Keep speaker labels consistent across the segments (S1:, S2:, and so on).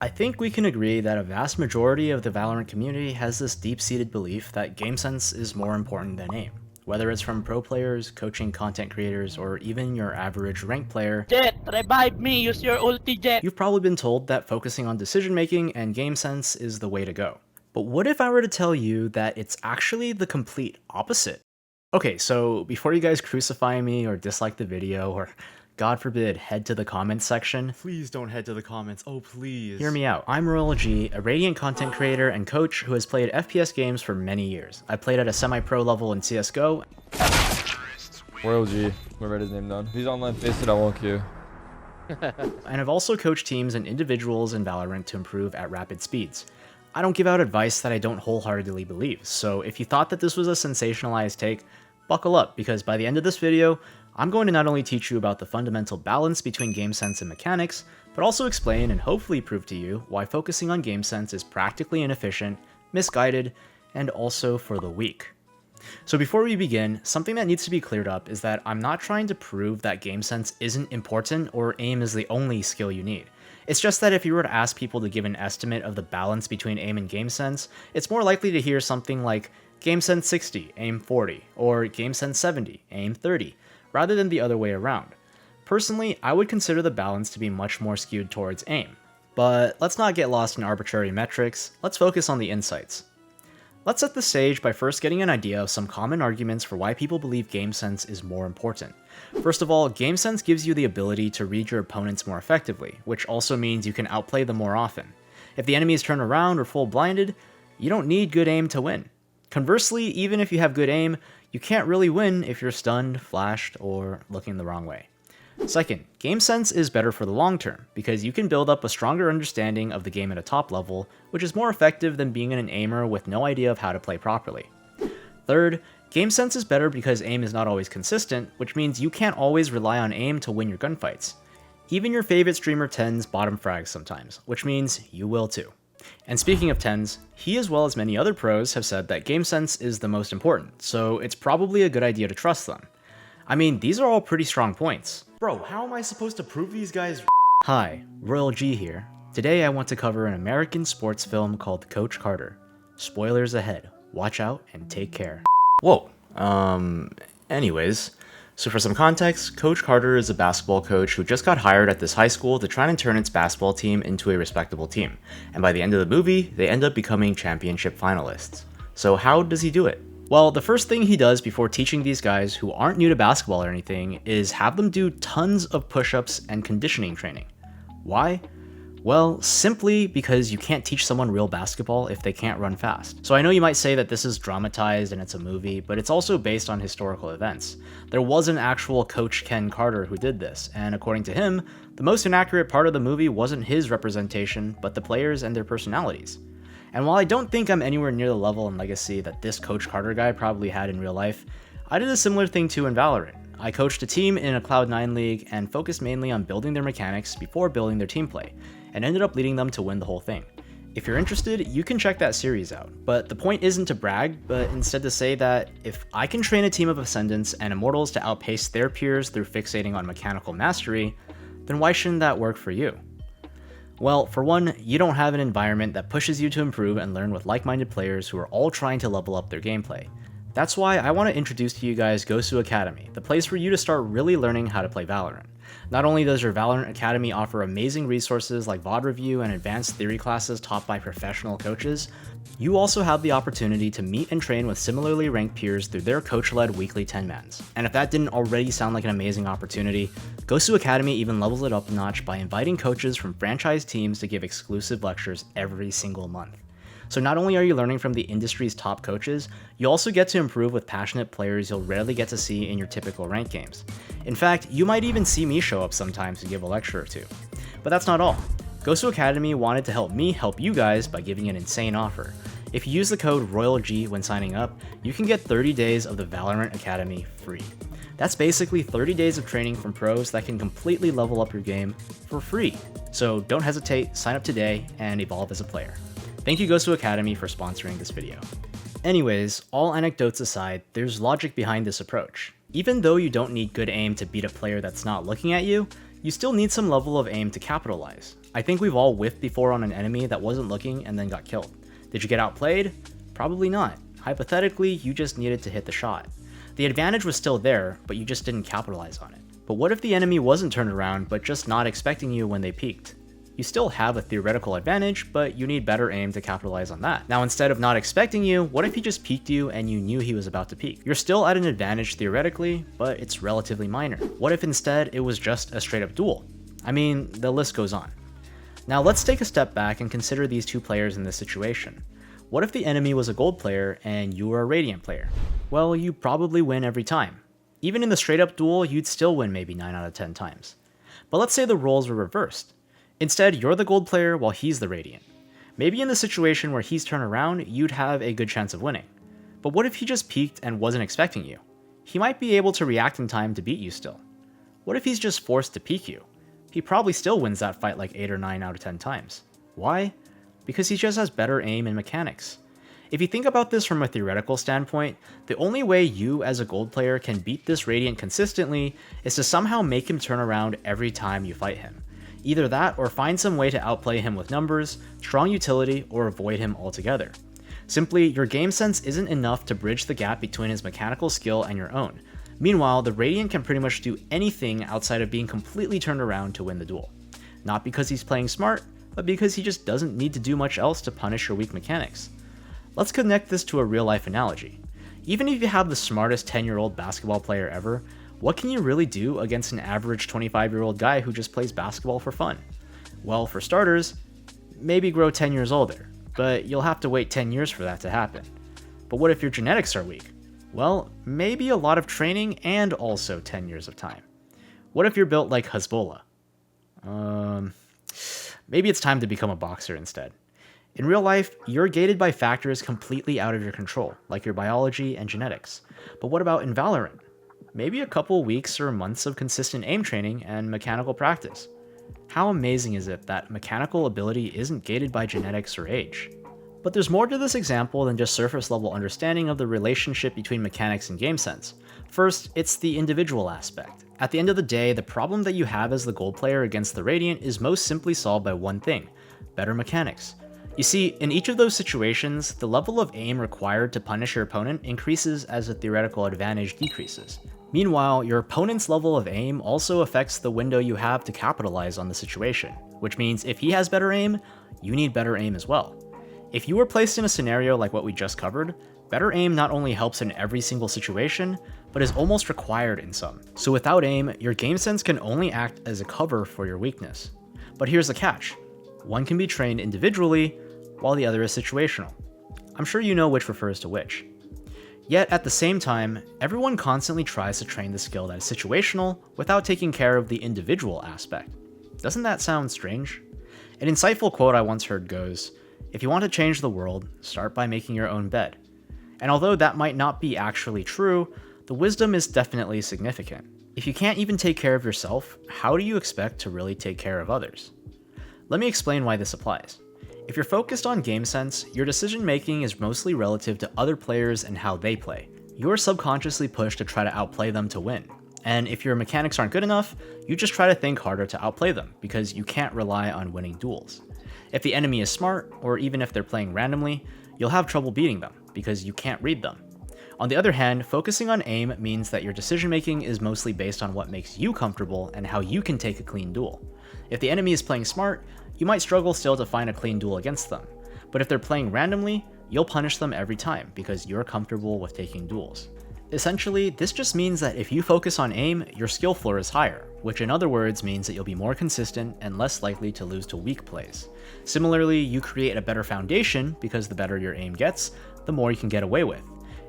S1: I think we can agree that a vast majority of the Valorant community has this deep-seated belief that game sense is more important than aim. Whether it's from pro players, coaching content creators, or even your average ranked player,
S2: Jet, revive me, use your ulti, Jet.
S1: you've probably been told that focusing on decision making and game sense is the way to go. But what if I were to tell you that it's actually the complete opposite? Okay, so before you guys crucify me or dislike the video or God forbid, head to the comments section.
S3: Please don't head to the comments. Oh, please.
S1: Hear me out. I'm royalG, a Radiant content creator and coach who has played FPS games for many years. I played at a semi-pro level in CSGO.
S4: royalG, I read his name down. He's online faced it, I won't queue.
S1: And I've also coached teams and individuals in Valorant to improve at rapid speeds. I don't give out advice that I don't wholeheartedly believe, so if you thought that this was a sensationalized take, buckle up, because by the end of this video, I'm going to not only teach you about the fundamental balance between game sense and mechanics, but also explain and hopefully prove to you why focusing on game sense is practically inefficient, misguided, and also for the weak. So before we begin, something that needs to be cleared up is that I'm not trying to prove that game sense isn't important or aim is the only skill you need. It's just that if you were to ask people to give an estimate of the balance between aim and game sense, it's more likely to hear something like game sense 60, aim 40, or game sense 70, aim 30, rather than the other way around. Personally, I would consider the balance to be much more skewed towards aim. But let's not get lost in arbitrary metrics, let's focus on the insights. Let's set the stage by first getting an idea of some common arguments for why people believe game sense is more important. First of all, game sense gives you the ability to read your opponents more effectively, which also means you can outplay them more often. If the enemies turn around or full blinded, you don't need good aim to win. Conversely, even if you have good aim, you can't really win if you're stunned, flashed, or looking the wrong way. Second, game sense is better for the long term, because you can build up a stronger understanding of the game at a top level, which is more effective than being an aimer with no idea of how to play properly. Third, game sense is better because aim is not always consistent, which means you can't always rely on aim to win your gunfights. Even your favorite streamer tends bottom frags sometimes, which means you will too. And speaking of tens, he as well as many other pros have said that game sense is the most important, so it's probably a good idea to trust them. I mean, these are all pretty strong points.
S3: Bro, how am I supposed to prove these guys?
S1: Hi, royalG here. Today I want to cover an American sports film called Coach Carter. Spoilers ahead. Watch out and take care. Whoa, anyways. So for some context, Coach Carter is a basketball coach who just got hired at this high school to try and turn its basketball team into a respectable team. And by the end of the movie, they end up becoming championship finalists. So how does he do it? Well, the first thing he does before teaching these guys who aren't new to basketball or anything is have them do tons of push-ups and conditioning training. Why? Well, simply because you can't teach someone real basketball if they can't run fast. So I know you might say that this is dramatized and it's a movie, but it's also based on historical events. There was an actual Coach Ken Carter who did this, and according to him, the most inaccurate part of the movie wasn't his representation, but the players and their personalities. And while I don't think I'm anywhere near the level and legacy that this Coach Carter guy probably had in real life, I did a similar thing too in Valorant. I coached a team in a Cloud9 league and focused mainly on building their mechanics before building their team play, and ended up leading them to win the whole thing. If you're interested, you can check that series out, but the point isn't to brag, but instead to say that if I can train a team of Ascendants and Immortals to outpace their peers through fixating on mechanical mastery, then why shouldn't that work for you? Well, for one, you don't have an environment that pushes you to improve and learn with like-minded players who are all trying to level up their gameplay. That's why I want to introduce to you guys Gosu Academy, the place for you to start really learning how to play Valorant. Not only does your Valorant Academy offer amazing resources like VOD review and advanced theory classes taught by professional coaches, you also have the opportunity to meet and train with similarly ranked peers through their coach-led weekly 10-mans. And if that didn't already sound like an amazing opportunity, Gosu Academy even levels it up a notch by inviting coaches from franchise teams to give exclusive lectures every single month. So not only are you learning from the industry's top coaches, you also get to improve with passionate players you'll rarely get to see in your typical ranked games. In fact, you might even see me show up sometimes to give a lecture or two. But that's not all. Gosu Academy wanted to help me help you guys by giving an insane offer. If you use the code royalG when signing up, you can get 30 days of the Valorant Academy free. That's basically 30 days of training from pros that can completely level up your game for free. So don't hesitate, sign up today, and evolve as a player. Thank you Gosu Academy for sponsoring this video. Anyways, all anecdotes aside, there's logic behind this approach. Even though you don't need good aim to beat a player that's not looking at you, You still need some level of aim to capitalize. I think we've all whiffed before on an enemy that wasn't looking and then got killed. Did you get outplayed? Probably not. Hypothetically, you just needed to hit the shot. The advantage was still there, but you just didn't capitalize on it. But what if the enemy wasn't turned around, but just not expecting you when they peeked? You still have a theoretical advantage, but you need better aim to capitalize on that. Now, instead of not expecting you, what if he just peeked you and you knew he was about to peek? You're still at an advantage theoretically, but it's relatively minor. What if instead it was just a straight up duel? I mean, the list goes on. Now let's take a step back and consider these two players in this situation. What if the enemy was a gold player and you were a radiant player? Well, you probably win every time. Even in the straight up duel, you'd still win maybe 9 out of 10 times. But let's say the roles were reversed. Instead, you're the gold player while he's the radiant. Maybe in the situation where he's turned around, you'd have a good chance of winning. But what if he just peeked and wasn't expecting you? He might be able to react in time to beat you still. What if he's just forced to peek you? He probably still wins that fight like 8 or 9 out of 10 times. Why? Because he just has better aim and mechanics. If you think about this from a theoretical standpoint, the only way you as a gold player can beat this radiant consistently is to somehow make him turn around every time you fight him. Either that or find some way to outplay him with numbers, strong utility, or avoid him altogether. Simply, your game sense isn't enough to bridge the gap between his mechanical skill and your own. Meanwhile, the Radiant can pretty much do anything outside of being completely turned around to win the duel. Not because he's playing smart, but because he just doesn't need to do much else to punish your weak mechanics. Let's connect this to a real-life analogy. Even if you have the smartest 10-year-old basketball player ever, what can you really do against an average 25-year-old guy who just plays basketball for fun? Well, for starters, maybe grow 10 years older, but you'll have to wait 10 years for that to happen. But what if your genetics are weak? Well, maybe a lot of training and also 10 years of time. What if you're built like Hezbollah? Maybe it's time to become a boxer instead. In real life, you're gated by factors completely out of your control, like your biology and genetics. But what about in Valorant? Maybe a couple weeks or months of consistent aim training and mechanical practice. How amazing is it that mechanical ability isn't gated by genetics or age? But there's more to this example than just surface level understanding of the relationship between mechanics and game sense. First, it's the individual aspect. At the end of the day, the problem that you have as the gold player against the Radiant is most simply solved by one thing: better mechanics. You see, in each of those situations, the level of aim required to punish your opponent increases as the theoretical advantage decreases. Meanwhile, your opponent's level of aim also affects the window you have to capitalize on the situation, which means if he has better aim, you need better aim as well. If you were placed in a scenario like what we just covered, better aim not only helps in every single situation, but is almost required in some. So without aim, your game sense can only act as a cover for your weakness. But here's the catch: one can be trained individually, while the other is situational. I'm sure you know which refers to which. Yet at the same time, everyone constantly tries to train the skill that is situational without taking care of the individual aspect. Doesn't that sound strange? An insightful quote I once heard goes, "If you want to change the world, start by making your own bed." And although that might not be actually true, the wisdom is definitely significant. If you can't even take care of yourself, how do you expect to really take care of others? Let me explain why this applies. If you're focused on game sense, your decision making is mostly relative to other players and how they play. You're subconsciously pushed to try to outplay them to win. And if your mechanics aren't good enough, you just try to think harder to outplay them because you can't rely on winning duels. If the enemy is smart, or even if they're playing randomly, you'll have trouble beating them because you can't read them. On the other hand, focusing on aim means that your decision making is mostly based on what makes you comfortable and how you can take a clean duel. If the enemy is playing smart, you might struggle still to find a clean duel against them, but if they're playing randomly, you'll punish them every time because you're comfortable with taking duels. Essentially, this just means that if you focus on aim, your skill floor is higher, which in other words means that you'll be more consistent and less likely to lose to weak plays. Similarly, you create a better foundation because the better your aim gets, the more you can get away with.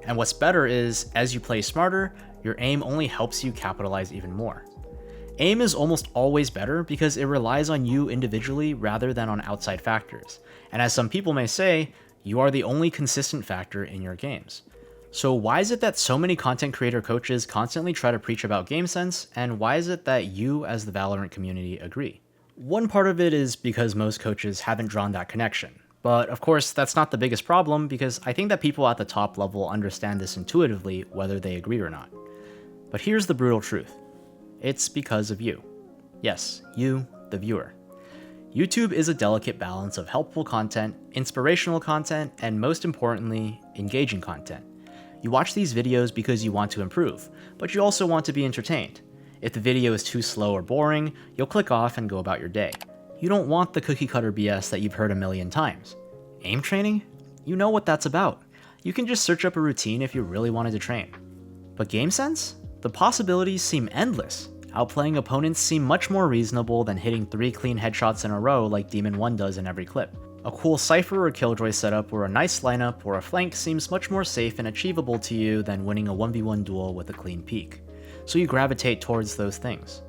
S1: And what's better is, as you play smarter, your aim only helps you capitalize even more. Aim is almost always better because it relies on you individually rather than on outside factors. And as some people may say, you are the only consistent factor in your games. So why is it that so many content creator coaches constantly try to preach about game sense, and why is it that you as the Valorant community agree? One part of it is because most coaches haven't drawn that connection. But of course, that's not the biggest problem because I think that people at the top level understand this intuitively whether they agree or not. But here's the brutal truth. It's because of you. Yes, you, the viewer. YouTube is a delicate balance of helpful content, inspirational content, and most importantly, engaging content. You watch these videos because you want to improve, but you also want to be entertained. If the video is too slow or boring, you'll click off and go about your day. You don't want the cookie cutter BS that you've heard a million times. Aim training? You know what that's about. You can just search up a routine if you really wanted to train. But game sense? The possibilities seem endless. Outplaying opponents seem much more reasonable than hitting 3 clean headshots in a row like Demon 1 does in every clip. A cool Cypher or Killjoy setup or a nice lineup or a flank seems much more safe and achievable to you than winning a 1v1 duel with a clean peek. So you gravitate towards those things.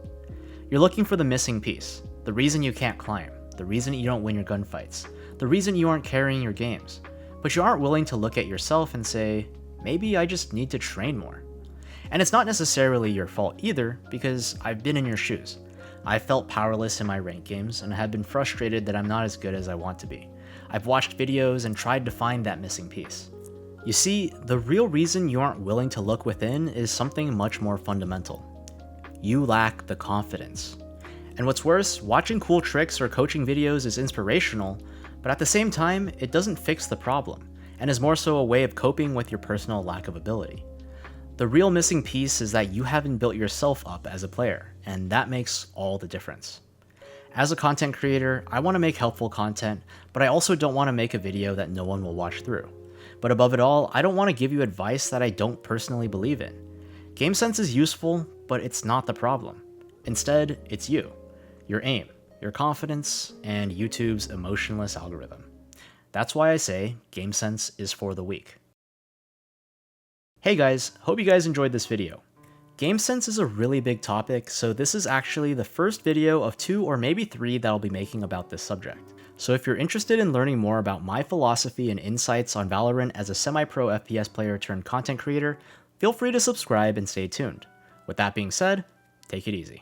S1: You're looking for the missing piece, the reason you can't climb, the reason you don't win your gunfights, the reason you aren't carrying your games. But you aren't willing to look at yourself and say, maybe I just need to train more. And it's not necessarily your fault either, because I've been in your shoes. I've felt powerless in my ranked games and have been frustrated that I'm not as good as I want to be. I've watched videos and tried to find that missing piece. You see, the real reason you aren't willing to look within is something much more fundamental. You lack the confidence. And what's worse, watching cool tricks or coaching videos is inspirational, but at the same time, it doesn't fix the problem, and is more so a way of coping with your personal lack of ability. The real missing piece is that you haven't built yourself up as a player, and that makes all the difference. As a content creator, I want to make helpful content, but I also don't want to make a video that no one will watch through. But above it all, I don't want to give you advice that I don't personally believe in. Game sense is useful, but it's not the problem. Instead, it's you, your aim, your confidence, and YouTube's emotionless algorithm. That's why I say game sense is for the weak. Hey guys, hope you guys enjoyed this video. Game sense is a really big topic, so this is actually the first video of 2 or maybe 3 that I'll be making about this subject. So if you're interested in learning more about my philosophy and insights on Valorant as a semi-pro FPS player turned content creator, feel free to subscribe and stay tuned. With that being said, take it easy.